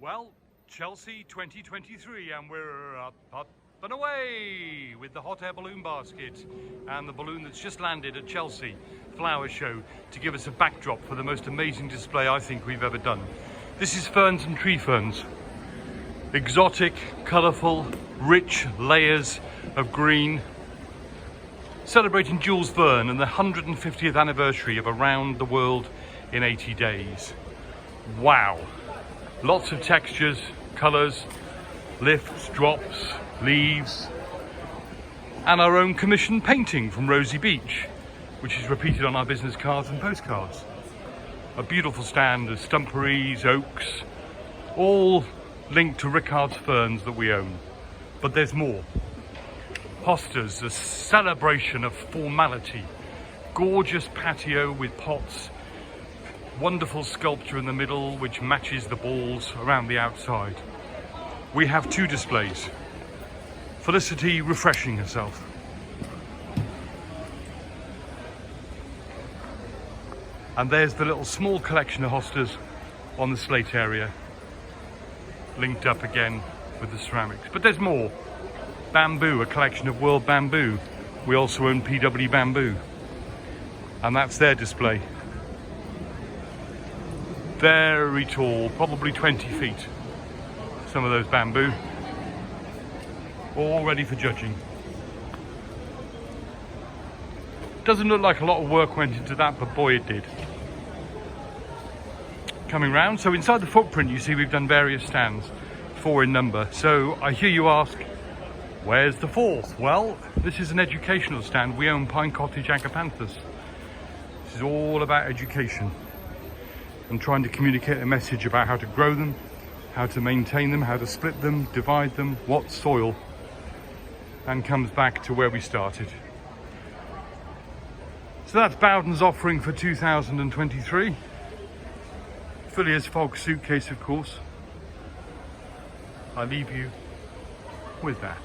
Well, Chelsea 2023, and we're up and away with the hot air balloon basket and the balloon that's just landed at Chelsea Flower Show to give us a backdrop for the most amazing display I think we've ever done. This is ferns and tree ferns. Exotic, colourful, rich layers of green, celebrating Jules Verne and the 150th anniversary of Around the World in 80 Days. Wow! Lots of textures, colours, lifts, drops, leaves, and our own commissioned painting from Rosie Beach, which is repeated on our business cards and postcards. A beautiful stand of stumperies, oaks, all linked to Rickard's ferns that we own. But there's more. Hostas, a celebration of formality. Gorgeous patio with pots. Wonderful sculpture in the middle which matches the balls around the outside. We have two displays. Felicity refreshing herself. And there's the little small collection of hostas on the slate area, linked up again with the ceramics. But there's more. Bamboo, a collection of world bamboo. We also own PW Bamboo. And that's their display. Very tall, probably 20 feet. Some of those bamboo. All ready for judging. Doesn't look like a lot of work went into that, but boy it did. Coming round, so inside the footprint you see we've done various stands, 4 in number. So I hear you ask, where's the 4th? Well, this is an educational stand. We own Pine Cottage Agapanthus. This is all about education and trying to communicate a message about how to grow them, how to maintain them, how to split them, divide them, what soil, and comes back to where we started. So that's Bowdens' offering for 2023. Phileas Fogg suitcase, of course. I leave you with that.